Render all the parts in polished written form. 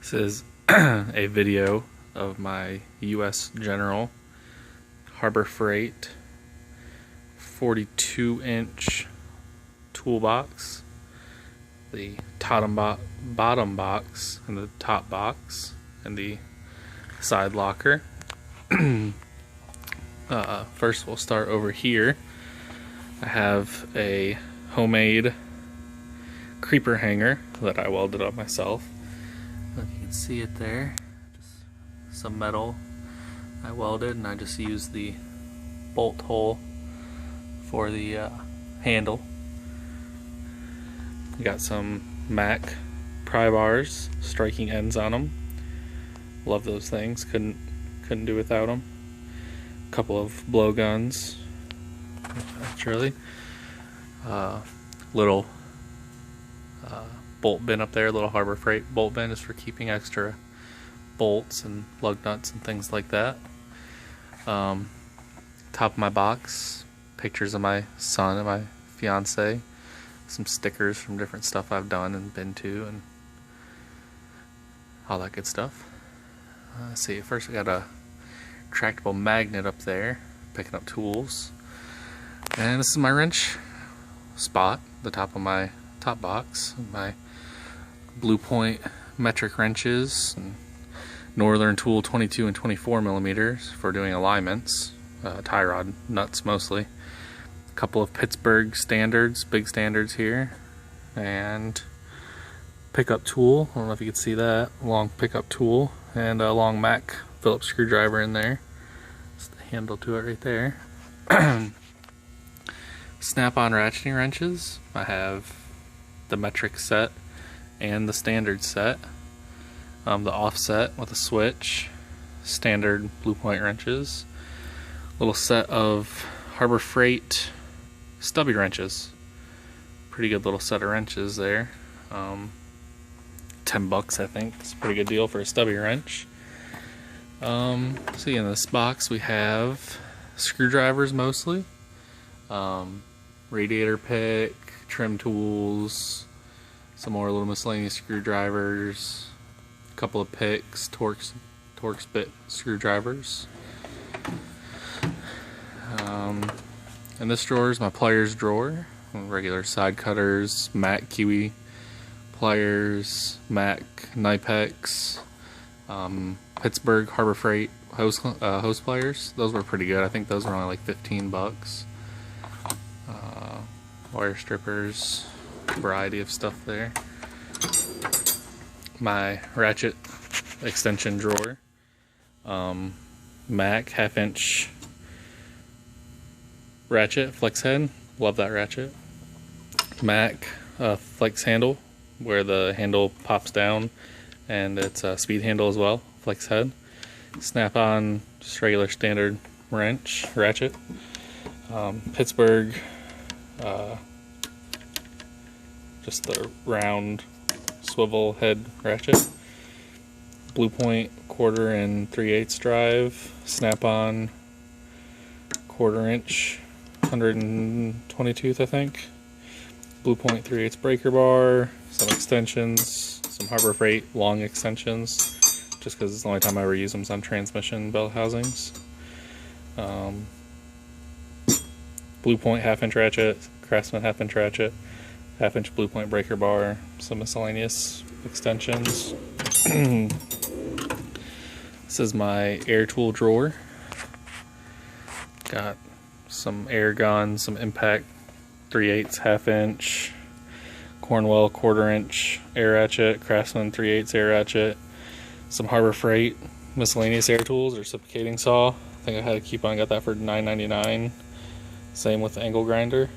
This is a video of my U.S. General Harbor Freight 42-inch toolbox, the bottom box and the top box, and the side locker. First we'll start over here. I have a homemade creeper hanger that I welded up myself. If you can see it there, just some metal I welded, and I just used the bolt hole for the handle. Got some Mac pry bars, striking ends on them. Love those things. Couldn't do without them. A couple of blow guns, naturally. Little bolt bin up there, little Harbor Freight bolt bin, is for keeping extra bolts and lug nuts and things like that. Top of my box, pictures of my son and my fiance, some stickers from different stuff I've done and been to, and all that good stuff. Let's see, first we got a retractable magnet up there, picking up tools. And this is my wrench spot, the top of my top box, my Blue Point metric wrenches, and Northern Tool 22 and 24 millimeters for doing alignments, tie rod nuts mostly. A couple of Pittsburgh standards, big standards here, and pickup tool. I don't know if you can see that, long pickup tool, and a long Mac Phillips screwdriver in there. That's the handle to it right there. Snap-on ratcheting wrenches. I have the metric set and the standard set. The offset with a switch, standard Blue Point wrenches. Little set of Harbor Freight stubby wrenches. Pretty good little set of wrenches there. $10 I think. It's a pretty good deal for a stubby wrench. See, in this box we have screwdrivers mostly. Radiator pick, trim tools, some more little miscellaneous screwdrivers, a couple of picks, Torx bit screwdrivers. And this drawer is my pliers drawer, regular side cutters, Mac Kiwi pliers, Mac Knipex, Pittsburgh Harbor Freight hose pliers. Those were pretty good. I think those were only like $15. Wire strippers, variety of stuff there. My ratchet extension drawer, Mac 1/2-inch ratchet flex head, love that ratchet. Mac flex handle, where the handle pops down, and it's a speed handle as well, flex head. Snap-on, just regular standard ratchet. Pittsburgh, just the round swivel head ratchet. Blue Point 1/4 and 3/8 drive. Snap-on 1/4 inch 122th I think. Blue Point 3/8 breaker bar. Some extensions. Some Harbor Freight long extensions, just because it's the only time I ever use them on transmission belt housings. Blue Point 1/2-inch ratchet, Craftsman 1/2-inch ratchet, 1/2-inch Blue Point breaker bar, some miscellaneous extensions. This is my air tool drawer. Got some air guns, some impact 3/8 1/2-inch, Cornwell 1/4 inch air ratchet, Craftsman 3/8 air ratchet, some Harbor Freight miscellaneous air tools, or reciprocating saw. I think I had a coupon, got that for $9.99. Same with the angle grinder.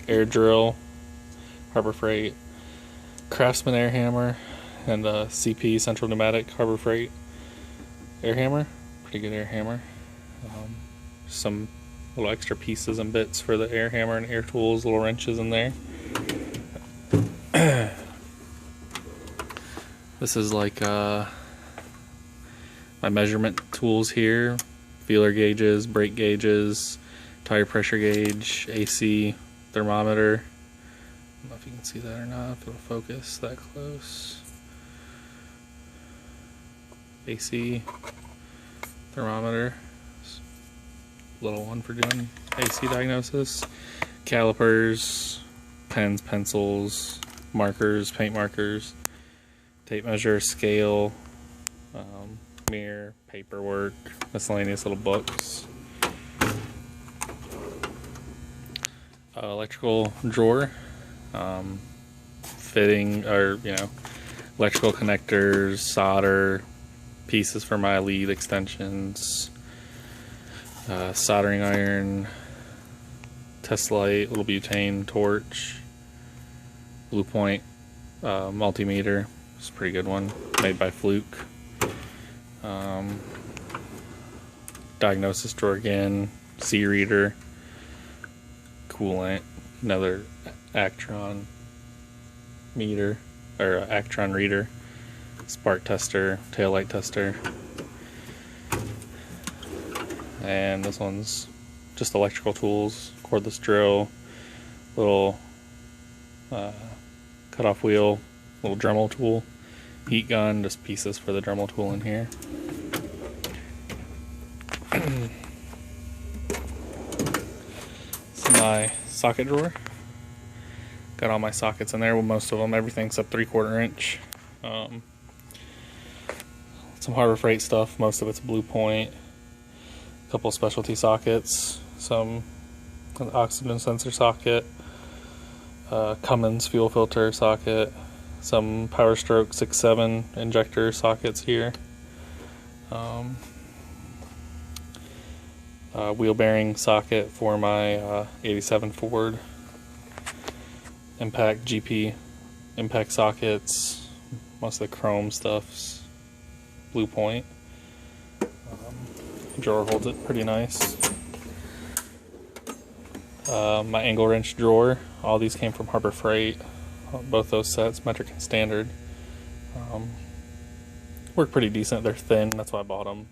Air drill, Harbor Freight, Craftsman air hammer, and CP Central Pneumatic Harbor Freight air hammer. Pretty good air hammer. Some little extra pieces and bits for the air hammer and air tools, little wrenches in there. This is like my measurement tools here. Feeler gauges, brake gauges, tire pressure gauge, AC thermometer. I don't know if you can see that or not, if it'll focus that close. AC thermometer, little one for doing AC diagnosis, calipers, pens, pencils, markers, paint markers, tape measure, scale, mirror, paperwork, miscellaneous little books, electrical drawer, fitting, or electrical connectors, solder, pieces for my lead extensions, soldering iron, test light, little butane torch, Blue Point multimeter. It's a pretty good one, made by Fluke. Diagnosis drawer again, C reader, coolant, another Actron meter, or Actron reader, spark tester, taillight tester, and this one's just electrical tools, cordless drill, little cut-off wheel, little Dremel tool, heat gun, just pieces for the Dremel tool in here. This is my socket drawer. Got all my sockets in there, well, most of them, everything except 3/4 inch. Some Harbor Freight stuff, most of it's Blue Point. A couple specialty sockets, some oxygen sensor socket, Cummins fuel filter socket, some Power Stroke 6.7 injector sockets here. Wheel bearing socket for my 87 Ford. Impact GP impact sockets, most of the chrome stuff's Blue Point. Drawer holds it pretty nice. My angle wrench drawer, all these came from Harbor Freight, both those sets, metric and standard. Work pretty decent. They're thin, that's why I bought them.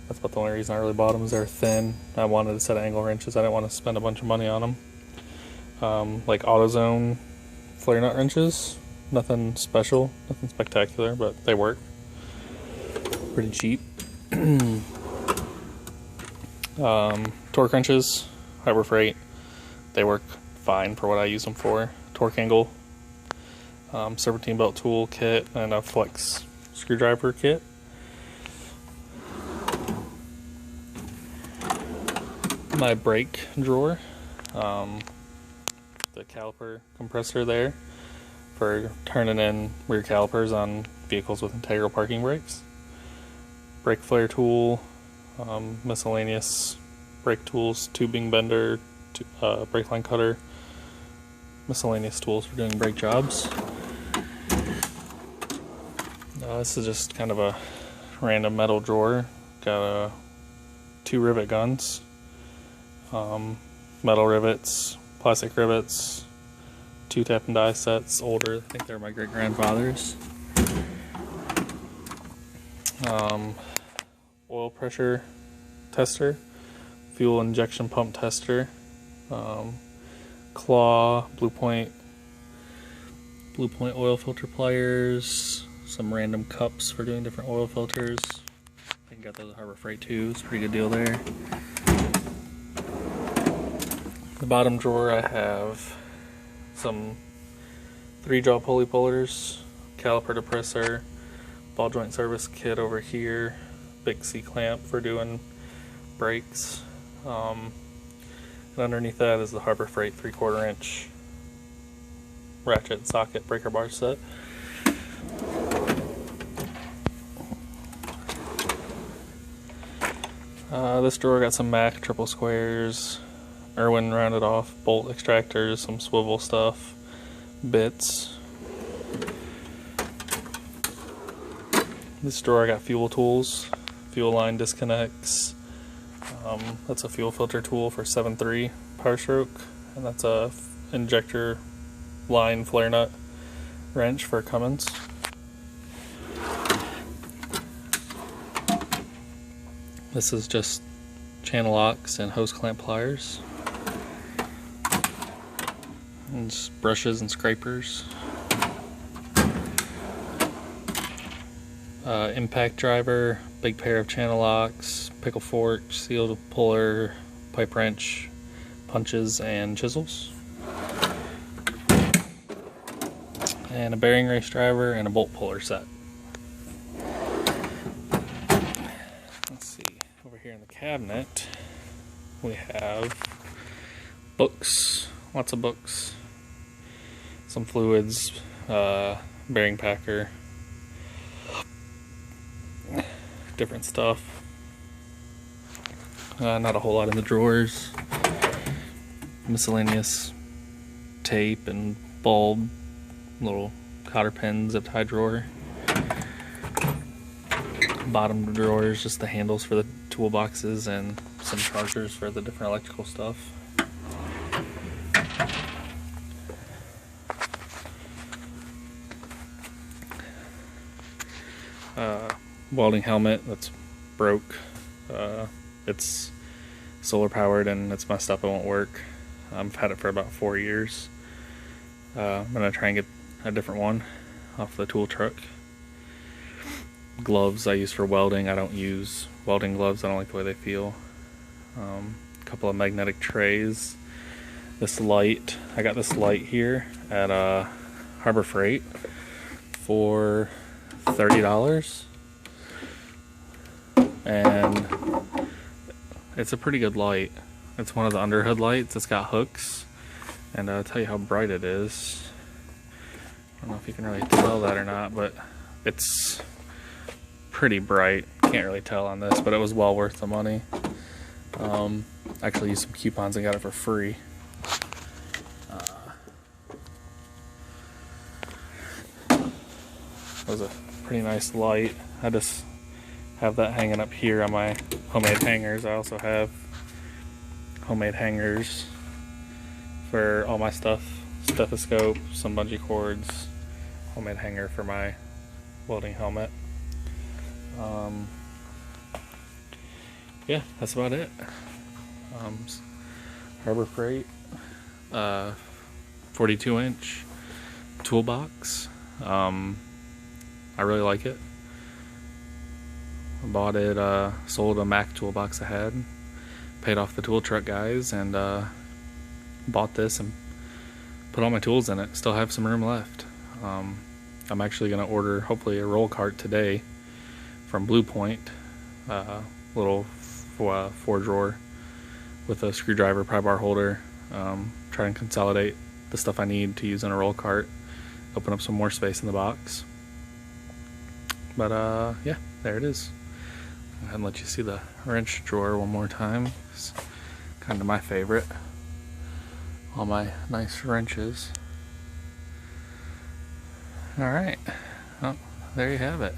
That's about the only reason I really bought them, is they're thin. I wanted a set of angle wrenches. I didn't want to spend a bunch of money on them. Like AutoZone flare nut wrenches, nothing special, nothing spectacular, but they work. Pretty cheap. Torque wrenches, Harbor Freight, they work fine for what I use them for. Torque angle, serpentine belt tool kit, and a flex screwdriver kit. My brake drawer, the caliper compressor there for turning in rear calipers on vehicles with integral parking brakes. Brake flare tool, miscellaneous brake tools, tubing bender, brake line cutter, miscellaneous tools for doing brake jobs. This is just kind of a random metal drawer. Got 2 rivet guns, metal rivets, plastic rivets, 2 tap and die sets, older, I think they're my great grandfather's. Oil pressure tester, fuel injection pump tester, claw, Blue Point oil filter pliers, some random cups for doing different oil filters. I think I got those at Harbor Freight too, it's a pretty good deal there. The bottom drawer I have some 3-jaw pulley pullers, caliper depressor, ball joint service kit over here, big C-clamp for doing brakes, and underneath that is the Harbor Freight 3/4 inch ratchet socket breaker bar set. This drawer got some Mac triple squares, Irwin rounded off bolt extractors, some swivel stuff, bits. This drawer I got fuel tools, fuel line disconnects. That's a fuel filter tool for 7.3 Power Stroke, and that's a injector line flare nut wrench for Cummins. This is just channel locks and hose clamp pliers. And just brushes and scrapers. impact driver, big pair of channel locks, pickle fork, seal puller, pipe wrench, punches and chisels, and a bearing race driver and a bolt puller set. Let's see, over here in the cabinet we have books, lots of books, some fluids, bearing packer, different stuff. Not a whole lot in the drawers. Miscellaneous tape and bulb, little cotter pin, zip tie drawer. Bottom drawers, just the handles for the toolboxes and some chargers for the different electrical stuff. Welding helmet that's broke. It's solar powered and it's messed up, it won't work. I've had it for about 4 years. I'm gonna try and get a different one off the tool truck. Gloves I use for welding. I don't use welding gloves, I don't like the way they feel. A couple of magnetic trays. This light, I got this light here at Harbor Freight for $30. And it's a pretty good light. It's one of the underhood lights. It's got hooks, and I'll tell you how bright it is. I don't know if you can really tell that or not, but it's pretty bright. Can't really tell on this, but it was well worth the money. Actually used some coupons and got it for free. It was a pretty nice light. I just have that hanging up here on my homemade hangers. I also have homemade hangers for all my stuff. Stethoscope, some bungee cords, homemade hanger for my welding helmet. Yeah, that's about it. Harbor Freight, 42-inch toolbox. I really like it. I bought it, sold a Mac toolbox I had, paid off the tool truck guys, and bought this and put all my tools in it. Still have some room left. I'm actually going to order hopefully a roll cart today from Blue Point, little 4-drawer with a screwdriver, pry bar holder. Try and consolidate the stuff I need to use in a roll cart, open up some more space in the box. But yeah, there it is. Go ahead and let you see the wrench drawer one more time. It's kind of my favorite. All my nice wrenches. Alright, well, there you have it.